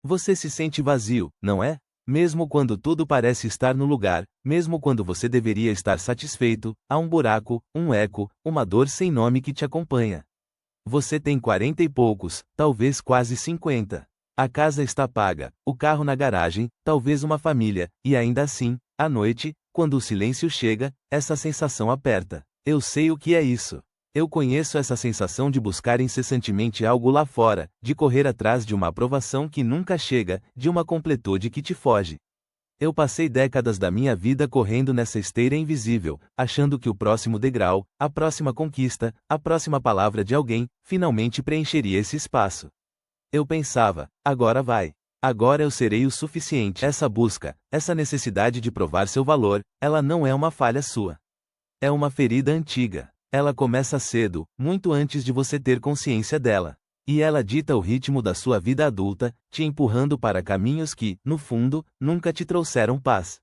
Você se sente vazio, não é? Mesmo quando tudo parece estar no lugar, mesmo quando você deveria estar satisfeito, há um buraco, um eco, uma dor sem nome que te acompanha. Você tem 40 e poucos, talvez quase 50. A casa está paga, o carro na garagem, talvez uma família, e ainda assim, à noite, quando o silêncio chega, essa sensação aperta. Eu sei o que é isso. Eu conheço essa sensação de buscar incessantemente algo lá fora, de correr atrás de uma aprovação que nunca chega, de uma completude que te foge. Eu passei décadas da minha vida correndo nessa esteira invisível, achando que o próximo degrau, a próxima conquista, a próxima palavra de alguém, finalmente preencheria esse espaço. Eu pensava, agora vai. Agora eu serei o suficiente. Essa busca, essa necessidade de provar seu valor, ela não é uma falha sua. É uma ferida antiga. Ela começa cedo, muito antes de você ter consciência dela. E ela dita o ritmo da sua vida adulta, te empurrando para caminhos que, no fundo, nunca te trouxeram paz.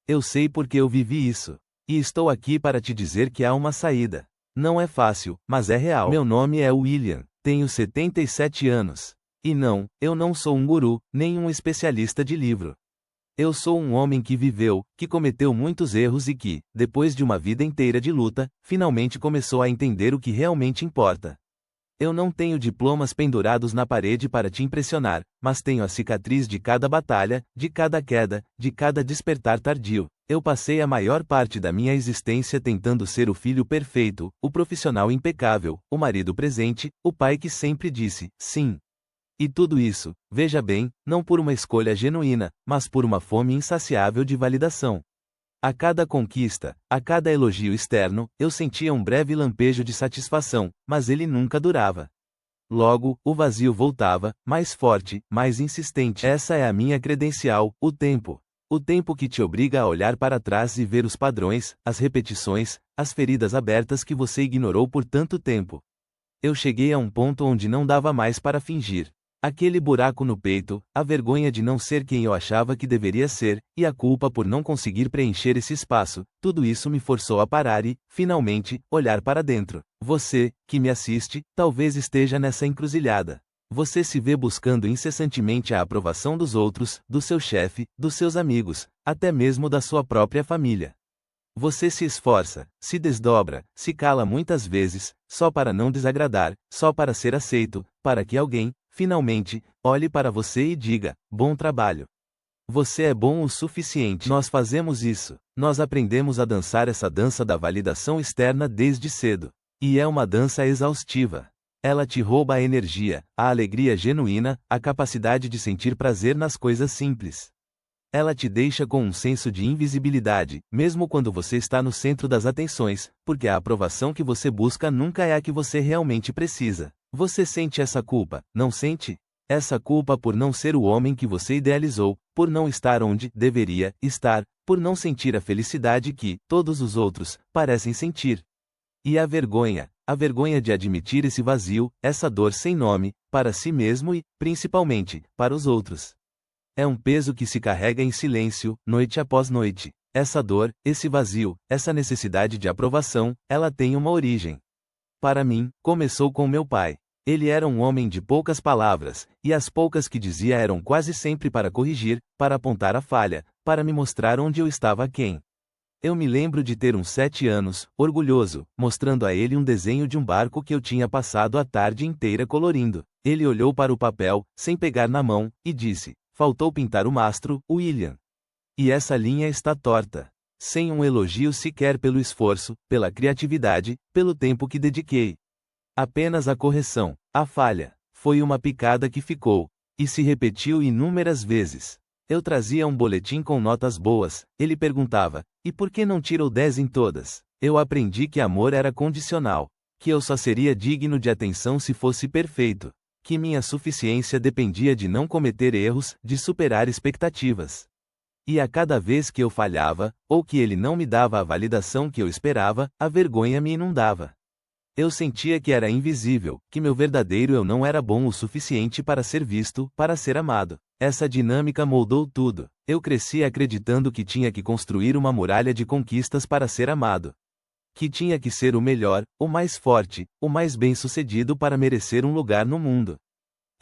Eu sei porque eu vivi isso. E estou aqui para te dizer que há uma saída. Não é fácil, mas é real. Meu nome é William, tenho 77 anos. E não, eu não sou um guru, nem um especialista de livro. Eu sou um homem que viveu, que cometeu muitos erros e que, depois de uma vida inteira de luta, finalmente começou a entender o que realmente importa. Eu não tenho diplomas pendurados na parede para te impressionar, mas tenho a cicatriz de cada batalha, de cada queda, de cada despertar tardio. Eu passei a maior parte da minha existência tentando ser o filho perfeito, o profissional impecável, o marido presente, o pai que sempre disse sim. E tudo isso, veja bem, não por uma escolha genuína, mas por uma fome insaciável de validação. A cada conquista, a cada elogio externo, eu sentia um breve lampejo de satisfação, mas ele nunca durava. Logo, o vazio voltava, mais forte, mais insistente. Essa é a minha credencial, o tempo. O tempo que te obriga a olhar para trás e ver os padrões, as repetições, as feridas abertas que você ignorou por tanto tempo. Eu cheguei a um ponto onde não dava mais para fingir. Aquele buraco no peito, a vergonha de não ser quem eu achava que deveria ser, e a culpa por não conseguir preencher esse espaço, tudo isso me forçou a parar e, finalmente, olhar para dentro. Você, que me assiste, talvez esteja nessa encruzilhada. Você se vê buscando incessantemente a aprovação dos outros, do seu chefe, dos seus amigos, até mesmo da sua própria família. Você se esforça, se desdobra, se cala muitas vezes, só para não desagradar, só para ser aceito, para que alguém, finalmente, olhe para você e diga, bom trabalho. Você é bom o suficiente. Nós fazemos isso. Nós aprendemos a dançar essa dança da validação externa desde cedo. E é uma dança exaustiva. Ela te rouba a energia, a alegria genuína, a capacidade de sentir prazer nas coisas simples. Ela te deixa com um senso de invisibilidade, mesmo quando você está no centro das atenções, porque a aprovação que você busca nunca é a que você realmente precisa. Você sente essa culpa, não sente? Essa culpa por não ser o homem que você idealizou, por não estar onde deveria estar, por não sentir a felicidade que todos os outros parecem sentir. E a vergonha de admitir esse vazio, essa dor sem nome, para si mesmo e, principalmente, para os outros. É um peso que se carrega em silêncio, noite após noite. Essa dor, esse vazio, essa necessidade de aprovação, ela tem uma origem. Para mim, começou com meu pai. Ele era um homem de poucas palavras, e as poucas que dizia eram quase sempre para corrigir, para apontar a falha, para me mostrar onde eu estava aquém. Eu me lembro de ter uns 7 anos, orgulhoso, mostrando a ele um desenho de um barco que eu tinha passado a tarde inteira colorindo. Ele olhou para o papel, sem pegar na mão, e disse, faltou pintar o mastro, William. E essa linha está torta. Sem um elogio sequer pelo esforço, pela criatividade, pelo tempo que dediquei. Apenas a correção, a falha, foi uma picada que ficou, e se repetiu inúmeras vezes. Eu trazia um boletim com notas boas, ele perguntava, e por que não tirou 10 em todas? Eu aprendi que amor era condicional, que eu só seria digno de atenção se fosse perfeito, que minha suficiência dependia de não cometer erros, de superar expectativas. E a cada vez que eu falhava, ou que ele não me dava a validação que eu esperava, a vergonha me inundava. Eu sentia que era invisível, que meu verdadeiro eu não era bom o suficiente para ser visto, para ser amado. Essa dinâmica moldou tudo. Eu cresci acreditando que tinha que construir uma muralha de conquistas para ser amado. Que tinha que ser o melhor, o mais forte, o mais bem-sucedido para merecer um lugar no mundo.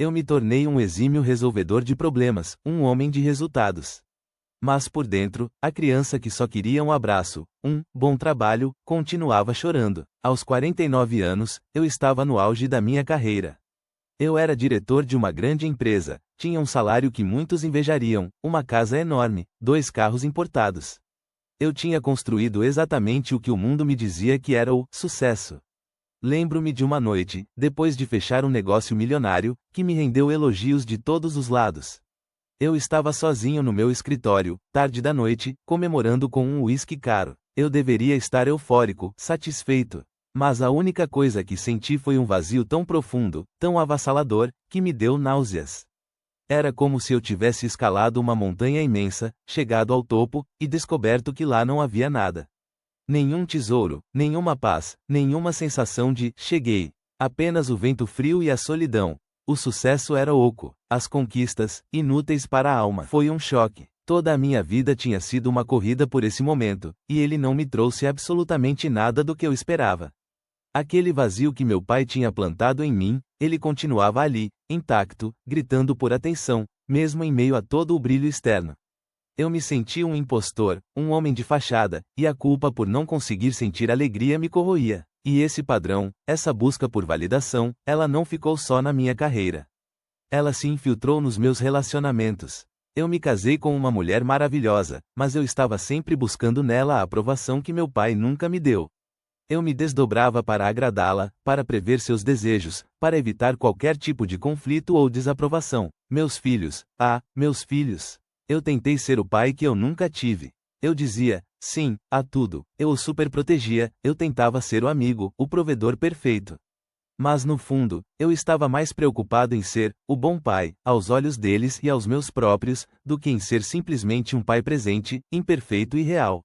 Eu me tornei um exímio resolvedor de problemas, um homem de resultados. Mas por dentro, a criança que só queria um abraço, um bom trabalho, continuava chorando. Aos 49 anos, eu estava no auge da minha carreira. Eu era diretor de uma grande empresa, tinha um salário que muitos invejariam, uma casa enorme, 2 carros importados. Eu tinha construído exatamente o que o mundo me dizia que era o sucesso. Lembro-me de uma noite, depois de fechar um negócio milionário, que me rendeu elogios de todos os lados. Eu estava sozinho no meu escritório, tarde da noite, comemorando com um uísque caro. Eu deveria estar eufórico, satisfeito. Mas a única coisa que senti foi um vazio tão profundo, tão avassalador, que me deu náuseas. Era como se eu tivesse escalado uma montanha imensa, chegado ao topo, e descoberto que lá não havia nada. Nenhum tesouro, nenhuma paz, nenhuma sensação de cheguei. Apenas o vento frio e a solidão. O sucesso era oco, as conquistas, inúteis para a alma. Foi um choque. Toda a minha vida tinha sido uma corrida por esse momento, e ele não me trouxe absolutamente nada do que eu esperava. Aquele vazio que meu pai tinha plantado em mim, ele continuava ali, intacto, gritando por atenção, mesmo em meio a todo o brilho externo. Eu me senti um impostor, um homem de fachada, e a culpa por não conseguir sentir alegria me corroía. E esse padrão, essa busca por validação, ela não ficou só na minha carreira. Ela se infiltrou nos meus relacionamentos. Eu me casei com uma mulher maravilhosa, mas eu estava sempre buscando nela a aprovação que meu pai nunca me deu. Eu me desdobrava para agradá-la, para prever seus desejos, para evitar qualquer tipo de conflito ou desaprovação. Meus filhos, meus filhos. Eu tentei ser o pai que eu nunca tive. Eu dizia, sim, a tudo. Eu o superprotegia, eu tentava ser o amigo, o provedor perfeito. Mas no fundo, eu estava mais preocupado em ser o bom pai, aos olhos deles e aos meus próprios, do que em ser simplesmente um pai presente, imperfeito e real.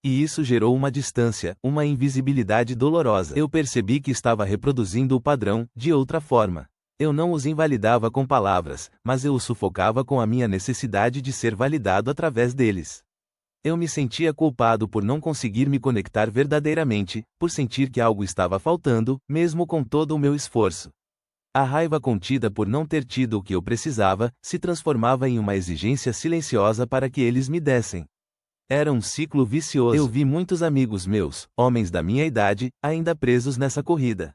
E isso gerou uma distância, uma invisibilidade dolorosa. Eu percebi que estava reproduzindo o padrão, de outra forma. Eu não os invalidava com palavras, mas eu os sufocava com a minha necessidade de ser validado através deles. Eu me sentia culpado por não conseguir me conectar verdadeiramente, por sentir que algo estava faltando, mesmo com todo o meu esforço. A raiva contida por não ter tido o que eu precisava, se transformava em uma exigência silenciosa para que eles me dessem. Era um ciclo vicioso. Eu vi muitos amigos meus, homens da minha idade, ainda presos nessa corrida.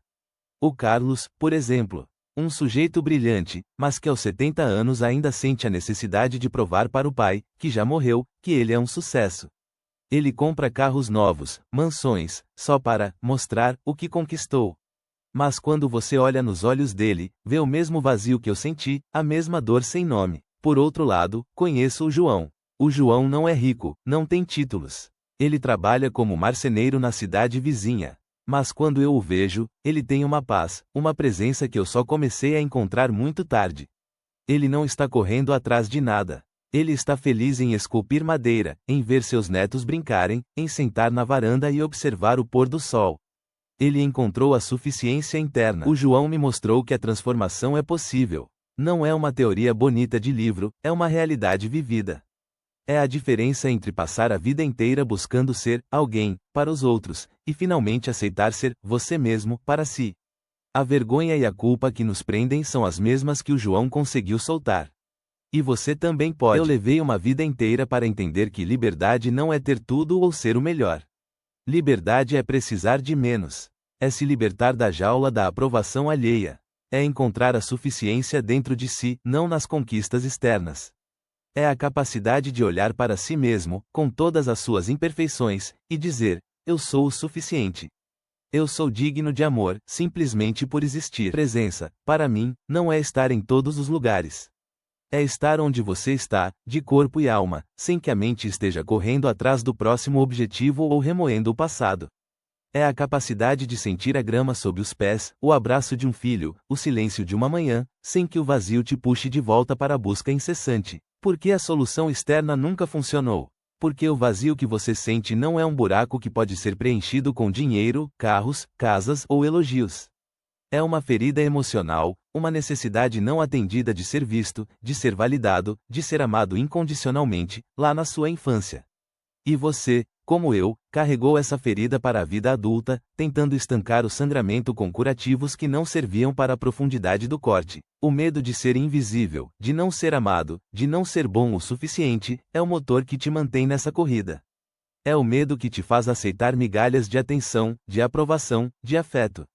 O Carlos, por exemplo. Um sujeito brilhante, mas que aos 70 anos ainda sente a necessidade de provar para o pai, que já morreu, que ele é um sucesso. Ele compra carros novos, mansões, só para mostrar o que conquistou. Mas quando você olha nos olhos dele, vê o mesmo vazio que eu senti, a mesma dor sem nome. Por outro lado, conheço o João. O João não é rico, não tem títulos. Ele trabalha como marceneiro na cidade vizinha. Mas quando eu o vejo, ele tem uma paz, uma presença que eu só comecei a encontrar muito tarde. Ele não está correndo atrás de nada. Ele está feliz em esculpir madeira, em ver seus netos brincarem, em sentar na varanda e observar o pôr do sol. Ele encontrou a suficiência interna. O João me mostrou que a transformação é possível. Não é uma teoria bonita de livro, é uma realidade vivida. É a diferença entre passar a vida inteira buscando ser alguém para os outros e finalmente aceitar ser você mesmo para si. A vergonha e a culpa que nos prendem são as mesmas que o João conseguiu soltar. E você também pode. Eu levei uma vida inteira para entender que liberdade não é ter tudo ou ser o melhor. Liberdade é precisar de menos. É se libertar da jaula da aprovação alheia. É encontrar a suficiência dentro de si, não nas conquistas externas. É a capacidade de olhar para si mesmo, com todas as suas imperfeições, e dizer, eu sou o suficiente. Eu sou digno de amor, simplesmente por existir. Presença, para mim, não é estar em todos os lugares. É estar onde você está, de corpo e alma, sem que a mente esteja correndo atrás do próximo objetivo ou remoendo o passado. É a capacidade de sentir a grama sob os pés, o abraço de um filho, o silêncio de uma manhã, sem que o vazio te puxe de volta para a busca incessante. Porque a solução externa nunca funcionou. Porque o vazio que você sente não é um buraco que pode ser preenchido com dinheiro, carros, casas ou elogios. É uma ferida emocional, uma necessidade não atendida de ser visto, de ser validado, de ser amado incondicionalmente, lá na sua infância. E você, como eu, carregou essa ferida para a vida adulta, tentando estancar o sangramento com curativos que não serviam para a profundidade do corte. O medo de ser invisível, de não ser amado, de não ser bom o suficiente, é o motor que te mantém nessa corrida. É o medo que te faz aceitar migalhas de atenção, de aprovação, de afeto.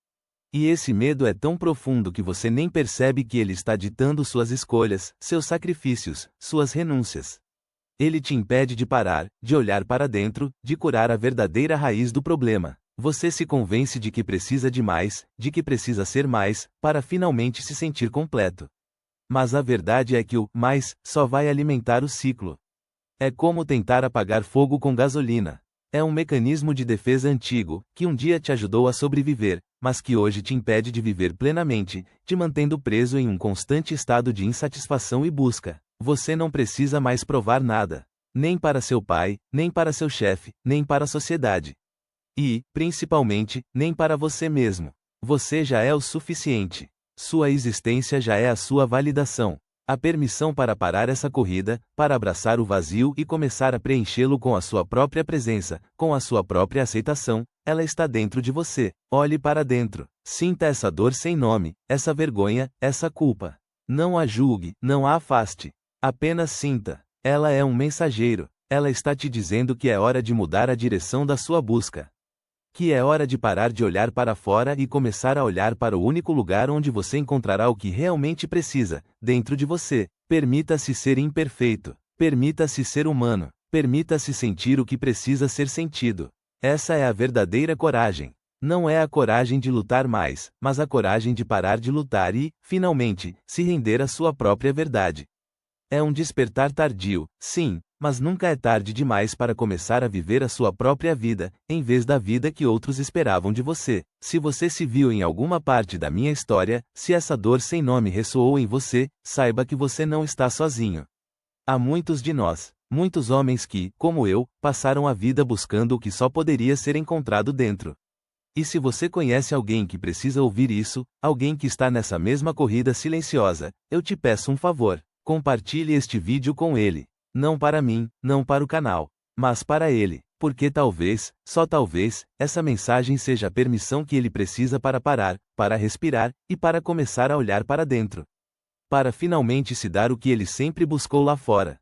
E esse medo é tão profundo que você nem percebe que ele está ditando suas escolhas, seus sacrifícios, suas renúncias. Ele te impede de parar, de olhar para dentro, de curar a verdadeira raiz do problema. Você se convence de que precisa de mais, de que precisa ser mais, para finalmente se sentir completo. Mas a verdade é que o mais só vai alimentar o ciclo. É como tentar apagar fogo com gasolina. É um mecanismo de defesa antigo, que um dia te ajudou a sobreviver, mas que hoje te impede de viver plenamente, te mantendo preso em um constante estado de insatisfação e busca. Você não precisa mais provar nada. Nem para seu pai, nem para seu chefe, nem para a sociedade. E, principalmente, nem para você mesmo. Você já é o suficiente. Sua existência já é a sua validação. A permissão para parar essa corrida, para abraçar o vazio e começar a preenchê-lo com a sua própria presença, com a sua própria aceitação, ela está dentro de você. Olhe para dentro. Sinta essa dor sem nome, essa vergonha, essa culpa. Não a julgue, não a afaste. Apenas sinta. Ela é um mensageiro. Ela está te dizendo que é hora de mudar a direção da sua busca. Que é hora de parar de olhar para fora e começar a olhar para o único lugar onde você encontrará o que realmente precisa, dentro de você. Permita-se ser imperfeito. Permita-se ser humano. Permita-se sentir o que precisa ser sentido. Essa é a verdadeira coragem. Não é a coragem de lutar mais, mas a coragem de parar de lutar e, finalmente, se render à sua própria verdade. É um despertar tardio, sim, mas nunca é tarde demais para começar a viver a sua própria vida, em vez da vida que outros esperavam de você. Se você se viu em alguma parte da minha história, se essa dor sem nome ressoou em você, saiba que você não está sozinho. Há muitos de nós, muitos homens que, como eu, passaram a vida buscando o que só poderia ser encontrado dentro. E se você conhece alguém que precisa ouvir isso, alguém que está nessa mesma corrida silenciosa, eu te peço um favor. Compartilhe este vídeo com ele. Não para mim, não para o canal, mas para ele, porque talvez, só talvez, essa mensagem seja a permissão que ele precisa para parar, para respirar, e para começar a olhar para dentro. Para finalmente se dar o que ele sempre buscou lá fora.